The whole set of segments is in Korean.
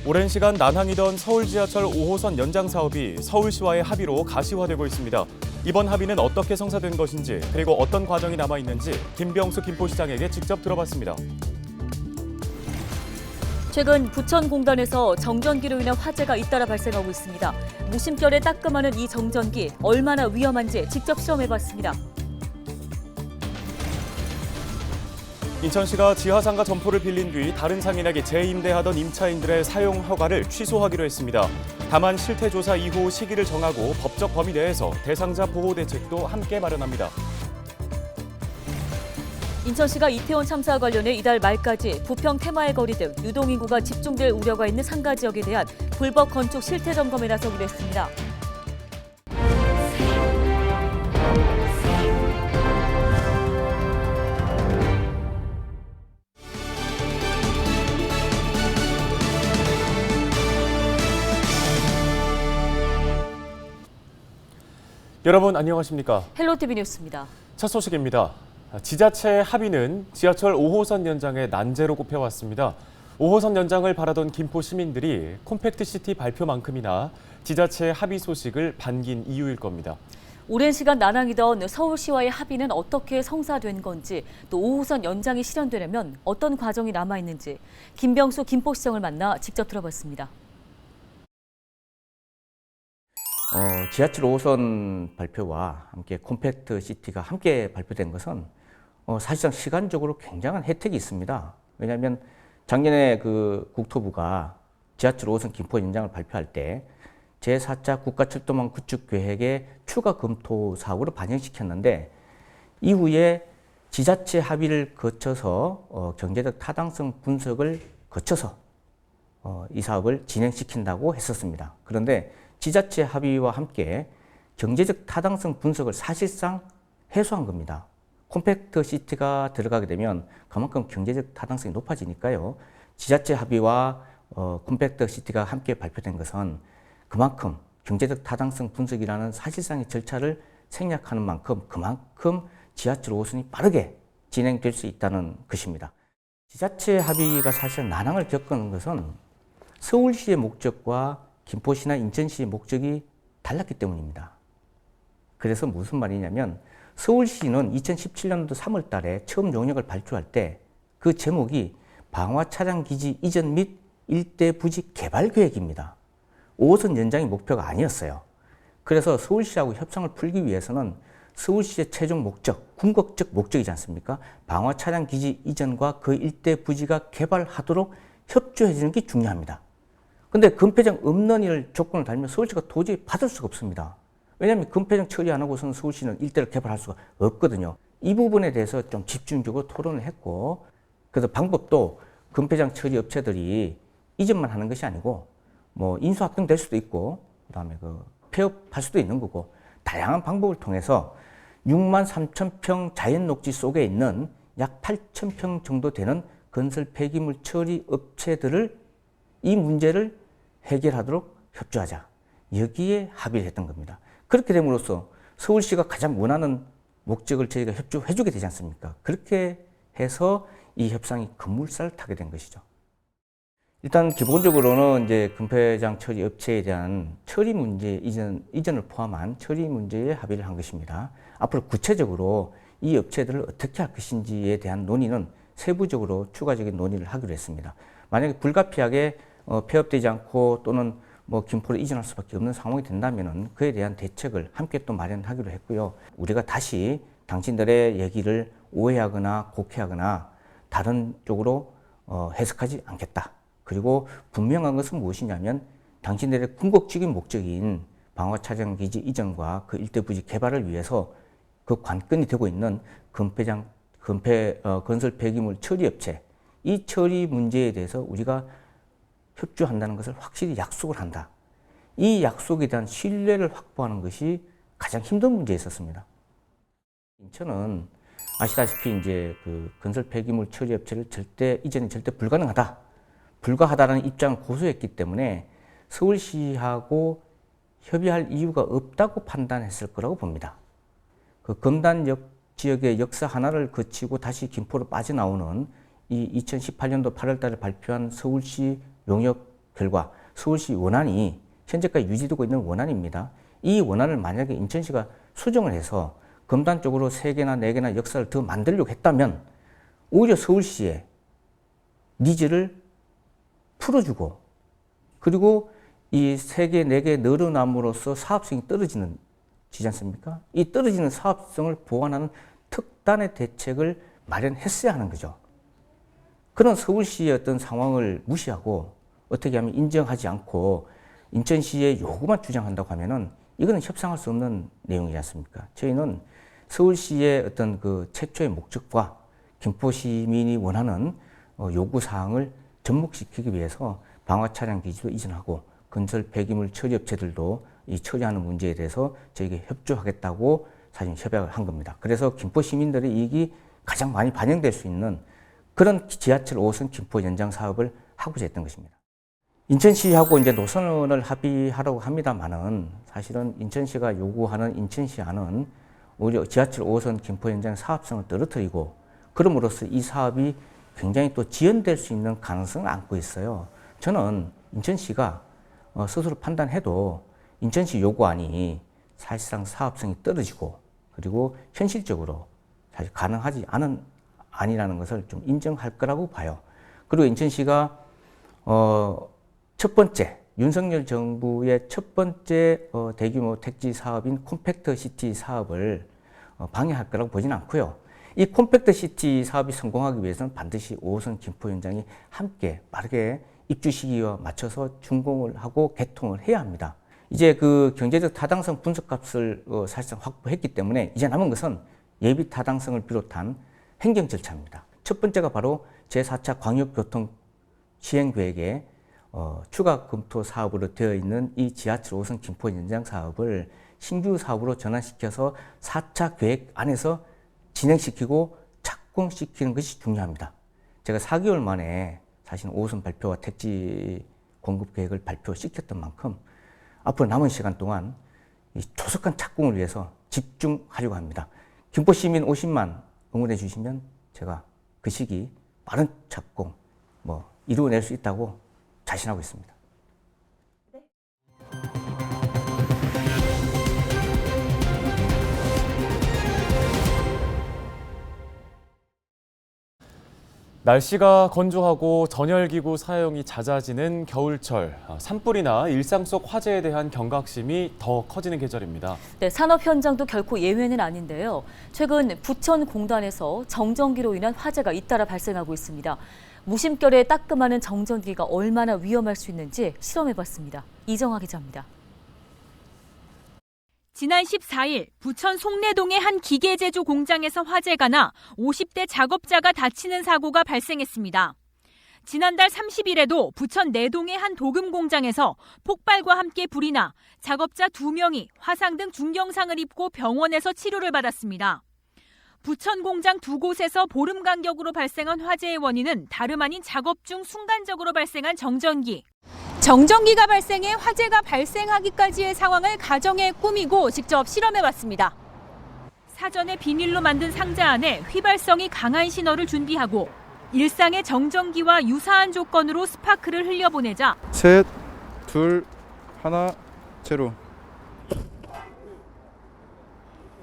오랜 시간 난항이던 서울 지하철 5호선 연장 사업이 서울시와의 합의로 가시화되고 있습니다. 이번 합의는 어떻게 성사된 것인지, 그리고 어떤 과정이 남아 있는지 김병수 김포시장에게 직접 들어봤습니다. 최근 부천공단에서 정전기로 인한 화재가 잇따라 발생하고 있습니다. 무심결에 따끔하는 이 정전기 얼마나 위험한지 직접 시험해봤습니다. 인천시가 지하상가 점포를 빌린 뒤 다른 상인에게 재임대하던 임차인들의 사용 허가를 취소하기로 했습니다. 다만 실태 조사 이후 시기를 정하고 법적 범위 내에서 대상자 보호 대책도 함께 마련합니다. 인천시가 이태원 참사와 관련해 이달 말까지 부평 테마의 거리 등 유동인구가 집중될 우려가 있는 상가 지역에 대한 불법 건축 실태 점검에 나서기로 했습니다. 여러분 안녕하십니까? 헬로티비 뉴스입니다. 첫 소식입니다. 지자체 합의는 지하철 5호선 연장의 난제로 꼽혀왔습니다. 5호선 연장을 바라던 김포 시민들이 콤팩트시티 발표만큼이나 지자체 합의 소식을 반긴 이유일 겁니다. 오랜 시간 난항이던 서울시와의 합의는 어떻게 성사된 건지, 또 5호선 연장이 실현되려면 어떤 과정이 남아있는지 김병수 김포시장을 만나 직접 들어봤습니다. 지하철 5호선 발표와 함께 콤팩트 시티가 함께 발표된 것은 사실상 시간적으로 굉장한 혜택이 있습니다. 왜냐하면 작년에 국토부가 지하철 5호선 김포 연장을 발표할 때 제4차 국가철도망 구축 계획의 추가 검토 사업으로 반영시켰는데, 이후에 지자체 합의를 거쳐서 경제적 타당성 분석을 거쳐서 이 사업을 진행시킨다고 했었습니다. 그런데 지자체 합의와 함께 경제적 타당성 분석을 사실상 해소한 겁니다. 콤팩트 시티가 들어가게 되면 그만큼 경제적 타당성이 높아지니까요. 지자체 합의와 콤팩트 시티가 함께 발표된 것은 그만큼 경제적 타당성 분석이라는 사실상의 절차를 생략하는 만큼 그만큼 지하철 5호선이 빠르게 진행될 수 있다는 것입니다. 지자체 합의가 사실 난항을 겪는 것은 서울시의 목적과 김포시나 인천시의 목적이 달랐기 때문입니다. 그래서 무슨 말이냐면, 서울시는 2017년도 3월 달에 처음 용역을 발주할 때 그 제목이 방화차량기지 이전 및 일대 부지 개발 계획입니다. 5호선 연장이 목표가 아니었어요. 그래서 서울시하고 협상을 풀기 위해서는 서울시의 최종 목적, 궁극적 목적이지 않습니까? 방화차량기지 이전과 그 일대 부지가 개발하도록 협조해 주는 게 중요합니다. 근데 금폐장 없는 조건을 달면 서울시가 도저히 받을 수가 없습니다. 왜냐하면 금폐장 처리 안 하고서는 서울시는 일대를 개발할 수가 없거든요. 이 부분에 대해서 좀 집중적으로 토론을 했고, 그래서 방법도 금폐장 처리 업체들이 이전만 하는 것이 아니고 인수합병될 수도 있고, 그다음에 폐업할 수도 있는 거고, 다양한 방법을 통해서 6만 3천 평 자연 녹지 속에 있는 약 8천 평 정도 되는 건설 폐기물 처리 업체들을 이 문제를 해결하도록 협조하자. 여기에 합의를 했던 겁니다. 그렇게 됨으로써 서울시가 가장 원하는 목적을 저희가 협조해 주게 되지 않습니까? 그렇게 해서 이 협상이 급물살을 타게 된 것이죠. 일단 기본적으로는 이제 금폐장 처리 업체에 대한 처리 문제 이전을 포함한 처리 문제에 합의를 한 것입니다. 앞으로 구체적으로 이 업체들을 어떻게 할 것인지에 대한 논의는 세부적으로 추가적인 논의를 하기로 했습니다. 만약에 불가피하게 폐업되지 않고 또는 김포로 이전할 수밖에 없는 상황이 된다면은 그에 대한 대책을 함께 또 마련하기로 했고요. 우리가 다시 당신들의 얘기를 오해하거나 곡해하거나 다른 쪽으로 해석하지 않겠다. 그리고 분명한 것은 무엇이냐면, 당신들의 궁극적인 목적인 방화차량기지 이전과 그 일대 부지 개발을 위해서 그 관건이 되고 있는 건설 폐기물 처리 업체, 이 처리 문제에 대해서 우리가 협조한다는 것을 확실히 약속을 한다. 이 약속에 대한 신뢰를 확보하는 것이 가장 힘든 문제였었습니다. 인천은 아시다시피 이제 건설 폐기물 처리 업체를 이전이 절대 불가하다는 입장을 고수했기 때문에 서울시하고 협의할 이유가 없다고 판단했을 거라고 봅니다. 검단역 지역의 역사 하나를 거치고 다시 김포로 빠져나오는 이 2018년도 8월 달에 발표한 서울시 용역 결과 서울시 원안이 현재까지 유지되고 있는 원안입니다. 이 원안을 만약에 인천시가 수정을 해서 금단 쪽으로 3개나 4개나 역사를 더 만들려고 했다면 오히려 서울시의 니즈를 풀어주고 그리고 이 3개, 4개 늘어남으로써 사업성이 떨어지지 않습니까? 이 떨어지는 사업성을 보완하는 특단의 대책을 마련했어야 하는 거죠. 그런 서울시의 어떤 상황을 무시하고 어떻게 하면 인정하지 않고 인천시의 요구만 주장한다고 하면은 이거는 협상할 수 없는 내용이지 않습니까? 저희는 서울시의 어떤 그 최초의 목적과 김포 시민이 원하는 요구 사항을 접목시키기 위해서 방화 차량 기지도 이전하고 건설 폐기물 처리 업체들도 이 처리하는 문제에 대해서 저에게 협조하겠다고 사실 협약을 한 겁니다. 그래서 김포 시민들의 이익이 가장 많이 반영될 수 있는 그런 지하철 5호선 김포 연장 사업을 하고자 했던 것입니다. 인천시하고 이제 노선을 합의하라고 합니다만은 사실은 인천시가 요구하는 인천시안은 오히려 지하철 5호선 김포 연장 사업성을 떨어뜨리고 그럼으로써 이 사업이 굉장히 또 지연될 수 있는 가능성을 안고 있어요. 저는 인천시가 스스로 판단해도 인천시 요구안이 사실상 사업성이 떨어지고 그리고 현실적으로 사실 가능하지 않은 안이라는 것을 좀 인정할 거라고 봐요. 그리고 인천시가 첫 번째 윤석열 정부의 첫 번째 대규모 택지 사업인 콤팩트 시티 사업을 방해할 거라고 보지는 않고요. 이 콤팩트 시티 사업이 성공하기 위해서는 반드시 5호선 김포 연장이 함께 빠르게 입주 시기와 맞춰서 준공을 하고 개통을 해야 합니다. 이제 그 경제적 타당성 분석값을 사실상 확보했기 때문에 이제 남은 것은 예비 타당성을 비롯한 행정 절차입니다. 첫 번째가 바로 제4차 광역교통 시행계획에 추가 검토 사업으로 되어 있는 이 지하철 5호선 김포 연장 사업을 신규 사업으로 전환시켜서 4차 계획 안에서 진행시키고 착공시키는 것이 중요합니다. 제가 4개월 만에 사실 5호선 발표와 택지 공급 계획을 발표시켰던 만큼 앞으로 남은 시간 동안 이 조속한 착공을 위해서 집중하려고 합니다. 김포 시민 50만 응원해 주시면 제가 그 시기 빠른 착공 이루어낼 수 있다고 자신하고 있습니다. 날씨가 건조하고 전열기구 사용이 잦아지는 겨울철, 산불이나 일상 속 화재에 대한 경각심이 더 커지는 계절입니다. 네, 산업 현장도 결코 예외는 아닌데요. 최근 부천공단에서 정전기로 인한 화재가 잇따라 발생하고 있습니다. 무심결에 따끔하는 정전기가 얼마나 위험할 수 있는지 실험해봤습니다. 이정화 기자입니다. 지난 14일 부천 송내동의 한 기계 제조 공장에서 화재가 나 50대 작업자가 다치는 사고가 발생했습니다. 지난달 30일에도 부천 내동의 한 도금 공장에서 폭발과 함께 불이 나 작업자 2명이 화상 등 중경상을 입고 병원에서 치료를 받았습니다. 부천 공장 2곳에서 보름 간격으로 발생한 화재의 원인은 다름 아닌 작업 중 순간적으로 발생한 정전기. 정전기가 발생해 화재가 발생하기까지의 상황을 가정에 꾸미고 직접 실험해봤습니다. 사전에 비닐로 만든 상자 안에 휘발성이 강한 신호를 준비하고 일상의 정전기와 유사한 조건으로 스파크를 흘려보내자 3, 2, 1, 제로.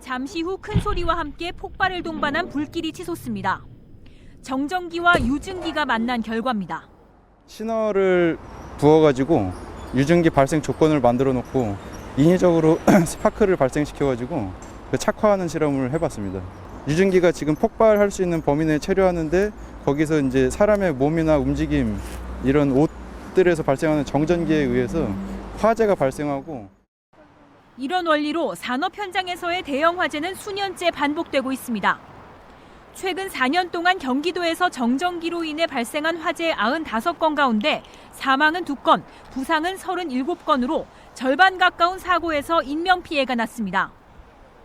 잠시 후 큰 소리와 함께 폭발을 동반한 불길이 치솟습니다. 정전기와 유증기가 만난 결과입니다. 신호를 부어가지고 유증기 발생 조건을 만들어 놓고 인위적으로 스파크를 발생시켜가지고 그 착화하는 실험을 해봤습니다. 유증기가 지금 폭발할 수 있는 범위 내에 체류하는데 거기서 이제 사람의 몸이나 움직임 이런 옷들에서 발생하는 정전기에 의해서 화재가 발생하고 이런 원리로 산업 현장에서의 대형 화재는 수년째 반복되고 있습니다. 최근 4년 동안 경기도에서 정전기로 인해 발생한 화재 95건 가운데 사망은 2건, 부상은 37건으로 절반 가까운 사고에서 인명피해가 났습니다.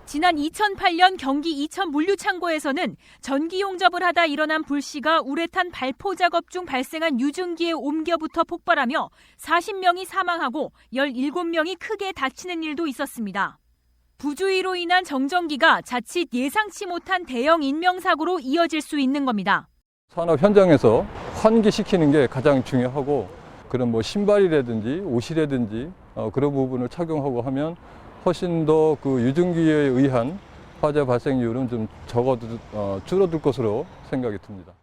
지난 2008년 경기 이천 물류창고에서는 전기 용접을 하다 일어난 불씨가 우레탄 발포 작업 중 발생한 유증기에 옮겨붙어 폭발하며 40명이 사망하고 17명이 크게 다치는 일도 있었습니다. 부주의로 인한 정전기가 자칫 예상치 못한 대형 인명사고로 이어질 수 있는 겁니다. 산업 현장에서 환기시키는 게 가장 중요하고 그런 뭐 신발이라든지 옷이라든지 그런 부분을 착용하고 하면 훨씬 더 그 유증기에 의한 화재 발생률은 좀 줄어들 것으로 생각이 듭니다.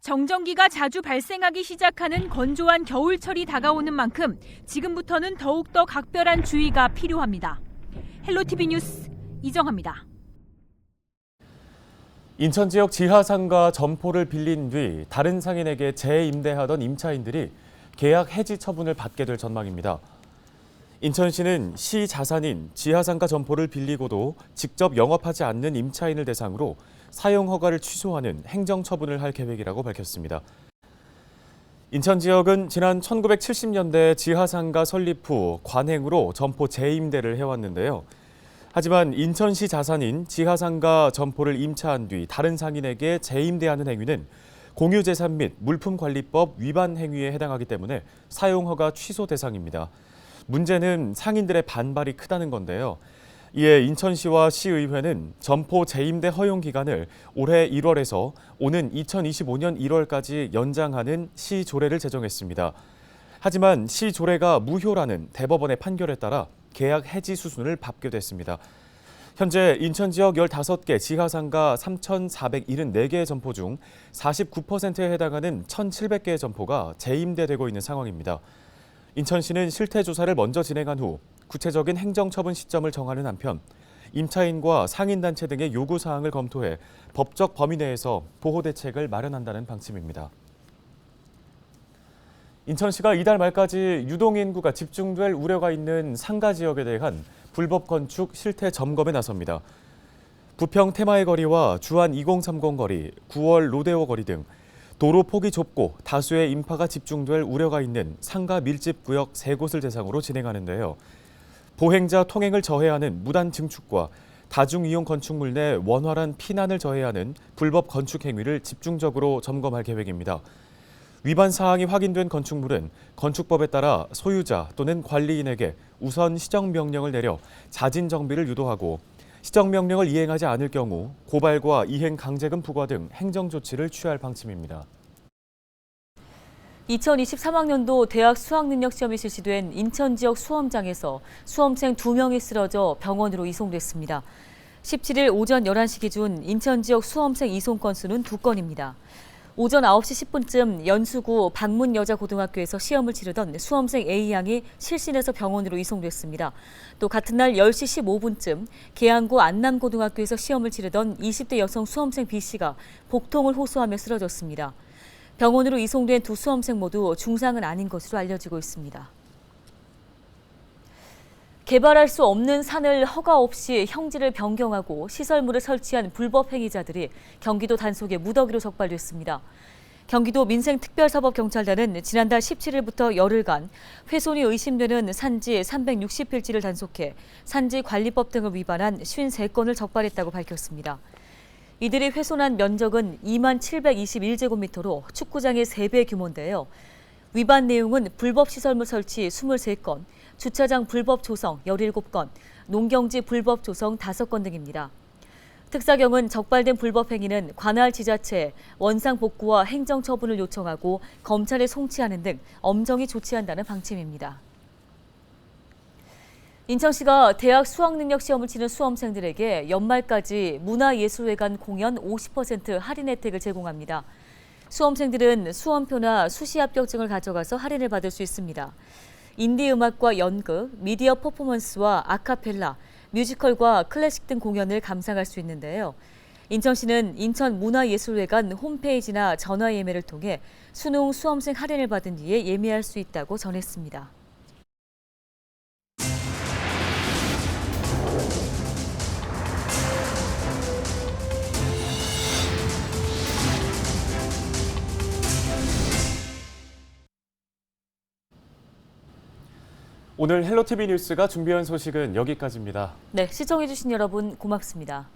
정전기가 자주 발생하기 시작하는 건조한 겨울철이 다가오는 만큼 지금부터는 더욱더 각별한 주의가 필요합니다. 헬로티비 뉴스 이정화입니다. 인천 지역 지하상가 점포를 빌린 뒤 다른 상인에게 재임대하던 임차인들이 계약 해지 처분을 받게 될 전망입니다. 인천시는 시 자산인 지하상가 점포를 빌리고도 직접 영업하지 않는 임차인을 대상으로 사용 허가를 취소하는 행정처분을 할 계획이라고 밝혔습니다. 인천 지역은 지난 1970년대 지하상가 설립 후 관행으로 점포 재임대를 해왔는데요. 하지만 인천시 자산인 지하상가 점포를 임차한 뒤 다른 상인에게 재임대하는 행위는 공유재산 및 물품관리법 위반 행위에 해당하기 때문에 사용허가 취소 대상입니다. 문제는 상인들의 반발이 크다는 건데요. 이에 인천시와 시의회는 점포 재임대 허용 기간을 올해 1월에서 오는 2025년 1월까지 연장하는 시 조례를 제정했습니다. 하지만 시 조례가 무효라는 대법원의 판결에 따라 계약 해지 수순을 밟게 됐습니다. 현재 인천 지역 15개 지하상가 3,474개의 점포 중 49%에 해당하는 1,700개의 점포가 재임대되고 있는 상황입니다. 인천시는 실태조사를 먼저 진행한 후 구체적인 행정처분 시점을 정하는 한편 임차인과 상인단체 등의 요구사항을 검토해 법적 범위 내에서 보호대책을 마련한다는 방침입니다. 인천시가 이달 말까지 유동인구가 집중될 우려가 있는 상가 지역에 대한 불법 건축 실태 점검에 나섭니다. 부평 테마의 거리와 주안 2030 거리, 9월 로데오 거리 등 도로 폭이 좁고 다수의 인파가 집중될 우려가 있는 상가 밀집 구역 3곳을 대상으로 진행하는데요. 보행자 통행을 저해하는 무단 증축과 다중이용 건축물 내 원활한 피난을 저해하는 불법 건축 행위를 집중적으로 점검할 계획입니다. 위반 사항이 확인된 건축물은 건축법에 따라 소유자 또는 관리인에게 우선 시정명령을 내려 자진 정비를 유도하고 시정명령을 이행하지 않을 경우 고발과 이행 강제금 부과 등 행정조치를 취할 방침입니다. 2023학년도 대학 수학능력시험이 실시된 인천 지역 수험장에서 수험생 2명이 쓰러져 병원으로 이송됐습니다. 17일 오전 11시 기준 인천 지역 수험생 이송 건수는 2건입니다. 오전 9시 10분쯤 연수구 박문여자고등학교에서 시험을 치르던 수험생 A양이 실신해서 병원으로 이송됐습니다. 또 같은 날 10시 15분쯤 계양구 안남고등학교에서 시험을 치르던 20대 여성 수험생 B씨가 복통을 호소하며 쓰러졌습니다. 병원으로 이송된 2 수험생 모두 중상은 아닌 것으로 알려지고 있습니다. 개발할 수 없는 산을 허가 없이 형지를 변경하고 시설물을 설치한 불법 행위자들이 경기도 단속에 무더기로 적발됐습니다. 경기도 민생특별사법경찰단은 지난달 17일부터 열흘간 훼손이 의심되는 산지 360필지를 단속해 산지관리법 등을 위반한 53건을 적발했다고 밝혔습니다. 이들이 훼손한 면적은 2721제곱미터로 축구장의 3배 규모인데요. 위반 내용은 불법 시설물 설치 23건, 주차장 불법 조성 17건, 농경지 불법 조성 5건 등입니다. 특사경은 적발된 불법 행위는 관할 지자체에 원상 복구와 행정 처분을 요청하고 검찰에 송치하는 등 엄정히 조치한다는 방침입니다. 인천시가 대학 수학능력시험을 치는 수험생들에게 연말까지 문화예술회관 공연 50% 할인 혜택을 제공합니다. 수험생들은 수험표나 수시 합격증을 가져가서 할인을 받을 수 있습니다. 인디 음악과 연극, 미디어 퍼포먼스와 아카펠라, 뮤지컬과 클래식 등 공연을 감상할 수 있는데요. 인천시는 인천문화예술회관 홈페이지나 전화 예매를 통해 수능 수험생 할인을 받은 뒤에 예매할 수 있다고 전했습니다. 오늘 헬로티비 뉴스가 준비한 소식은 여기까지입니다. 네, 시청해주신 여러분 고맙습니다.